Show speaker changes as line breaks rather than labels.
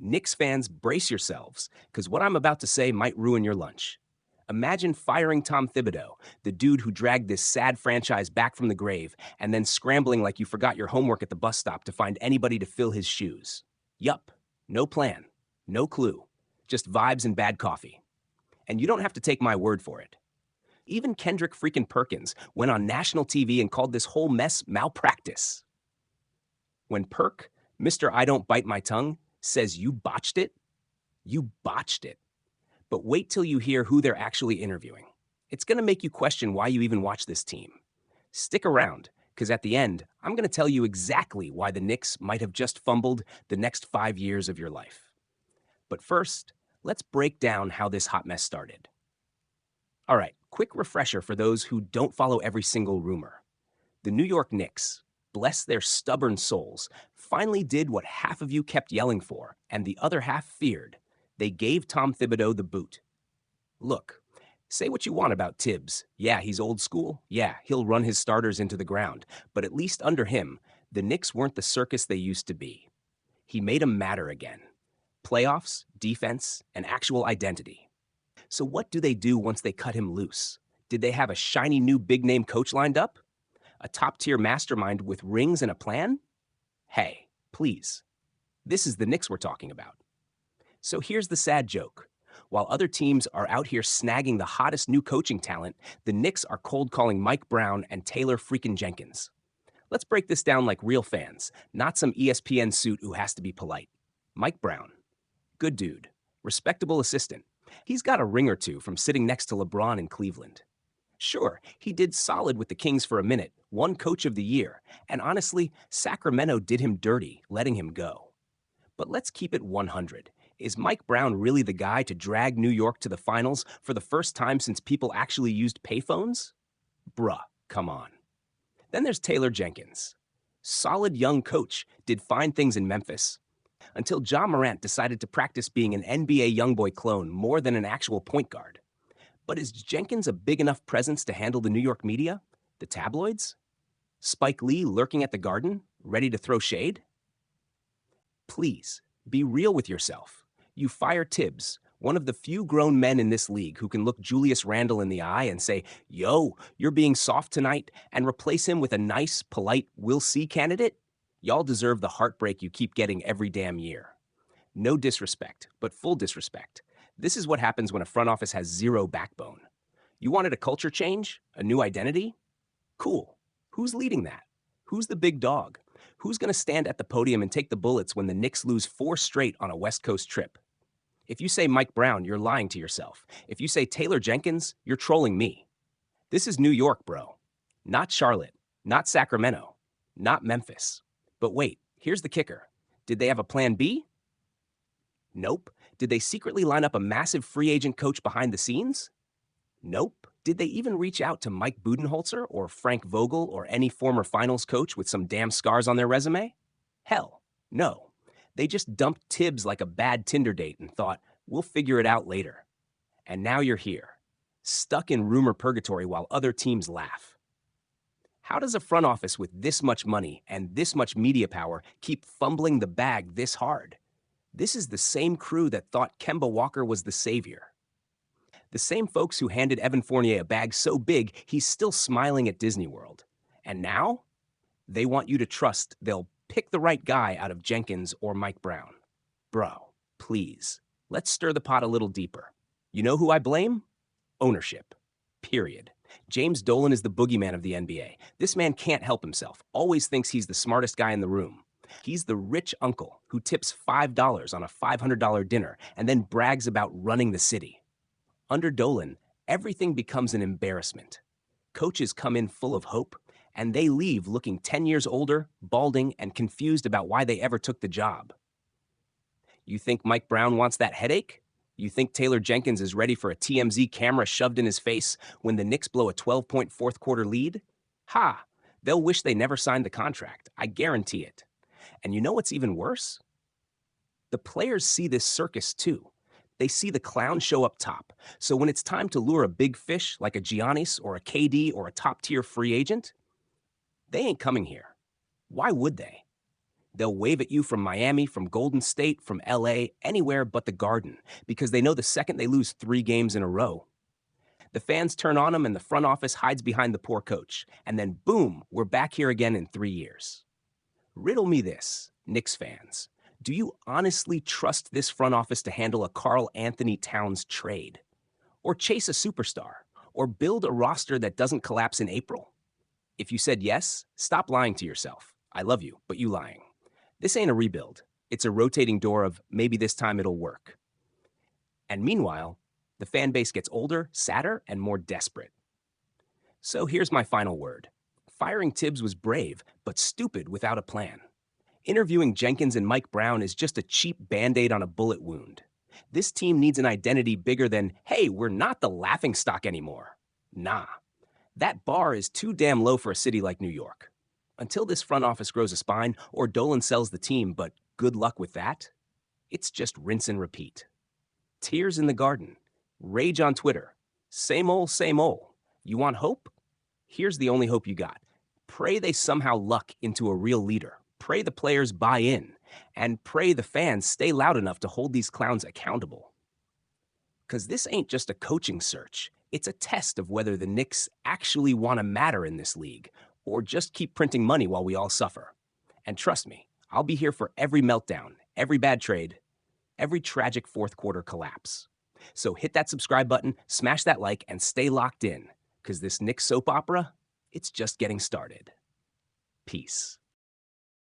Knicks fans, brace yourselves, because what I'm about to say might ruin your lunch. Imagine firing Tom Thibodeau, the dude who dragged this sad franchise back from the grave, and then scrambling like you forgot your homework at the bus stop to find anybody to fill his shoes. Yup, no plan, no clue, just vibes and bad coffee. And you don't have to take my word for it. Even Kendrick freaking Perkins went on national TV and called this whole mess malpractice. When Perk, Mr. I Don't Bite My Tongue, says you botched it, you botched it. But wait till you hear who they're actually interviewing. It's going to make you question why you even watch this team. Stick around, because at the end, I'm going to tell you exactly why the Knicks might have just fumbled the next 5 years of your life. But first, let's break down how this hot mess started. All right, quick refresher for those who don't follow every single rumor. The New York Knicks, bless their stubborn souls, finally did what half of you kept yelling for and the other half feared. They gave Tom Thibodeau the boot. Look, say what you want about Tibbs. Yeah, he's old school. Yeah, he'll run his starters into the ground. But at least under him, the Knicks weren't the circus they used to be. He made them matter again. Playoffs, defense, and actual identity. So what do they do once they cut him loose? Did they have a shiny new big-name coach lined up? A top-tier mastermind with rings and a plan? Hey, please. This is the Knicks we're talking about. So here's the sad joke. While other teams are out here snagging the hottest new coaching talent, the Knicks are cold-calling Mike Brown and Taylor freaking Jenkins. Let's break this down like real fans, not some ESPN suit who has to be polite. Mike Brown. Good dude. Respectable assistant. He's got a ring or two from sitting next to LeBron in Cleveland. Sure, he did solid with the Kings for a minute, won Coach of the Year, and honestly, Sacramento did him dirty, letting him go. But let's keep it 100. Is Mike Brown really the guy to drag New York to the finals for the first time since people actually used payphones? Bruh, come on. Then there's Taylor Jenkins. Solid young coach, did fine things in Memphis. Until Ja Morant decided to practice being an NBA YoungBoy clone more than an actual point guard. But is Jenkins a big enough presence to handle the New York media? The tabloids? Spike Lee lurking at the Garden, ready to throw shade? Please, be real with yourself. You fire Tibbs, one of the few grown men in this league who can look Julius Randle in the eye and say, yo, you're being soft tonight, and replace him with a nice, polite, we'll see candidate? Y'all deserve the heartbreak you keep getting every damn year. No disrespect, but full disrespect. This is what happens when a front office has zero backbone. You wanted a culture change? A new identity? Cool. Who's leading that? Who's the big dog? Who's going to stand at the podium and take the bullets when the Knicks lose 4 straight on a West Coast trip? If you say Mike Brown, you're lying to yourself. If you say Taylor Jenkins, you're trolling me. This is New York, bro. Not Charlotte. Not Sacramento. Not Memphis. But wait, here's the kicker. Did they have a plan B? Nope. Did they secretly line up a massive free agent coach behind the scenes? Nope. Did they even reach out to Mike Budenholzer or Frank Vogel or any former finals coach with some damn scars on their resume? Hell, no. They just dumped Tibbs like a bad Tinder date and thought, we'll figure it out later. And now you're here, stuck in rumor purgatory while other teams laugh. How does a front office with this much money and this much media power keep fumbling the bag this hard? This is the same crew that thought Kemba Walker was the savior. The same folks who handed Evan Fournier a bag so big he's still smiling at Disney World. And now, they want you to trust they'll pick the right guy out of Jenkins or Mike Brown. Bro, please, let's stir the pot a little deeper. You know who I blame? Ownership. Period. James Dolan is the boogeyman of the NBA. This man can't help himself, always thinks he's the smartest guy in the room. He's the rich uncle who tips $5 on a $500 dinner and then brags about running the city. Under Dolan, everything becomes an embarrassment. Coaches come in full of hope, and they leave looking 10 years older, balding, and confused about why they ever took the job. You think Mike Brown wants that headache? You think Taylor Jenkins is ready for a TMZ camera shoved in his face when the Knicks blow a 12-point fourth-quarter lead? Ha! They'll wish they never signed the contract. I guarantee it. And you know what's even worse? The players see this circus too. They see the clown show up top. So when it's time to lure a big fish like a Giannis or a KD or a top-tier free agent, they ain't coming here. Why would they? They'll wave at you from Miami, from Golden State, from LA, anywhere but the Garden, because they know the second they lose 3 games in a row, the fans turn on them and the front office hides behind the poor coach. And then boom, we're back here again in 3 years. Riddle me this, Knicks fans. Do you honestly trust this front office to handle a Karl Anthony Towns trade? Or chase a superstar? Or build a roster that doesn't collapse in April? If you said yes, stop lying to yourself. I love you, but you lying. This ain't a rebuild. It's a rotating door of maybe this time it'll work. And meanwhile, the fan base gets older, sadder, and more desperate. So here's my final word. Firing Tibbs was brave, but stupid without a plan. Interviewing Jenkins and Mike Brown is just a cheap Band-Aid on a bullet wound. This team needs an identity bigger than, hey, we're not the laughingstock anymore. Nah. That bar is too damn low for a city like New York. Until this front office grows a spine or Dolan sells the team, but good luck with that, it's just rinse and repeat. Tears in the Garden. Rage on Twitter. Same ol', same ol'. You want hope? Here's the only hope you got. Pray they somehow luck into a real leader. Pray the players buy in. And pray the fans stay loud enough to hold these clowns accountable. Because this ain't just a coaching search. It's a test of whether the Knicks actually want to matter in this league or just keep printing money while we all suffer. And trust me, I'll be here for every meltdown, every bad trade, every tragic fourth quarter collapse. So hit that subscribe button, smash that like, and stay locked in, because this Knicks soap opera, it's just getting started. Peace.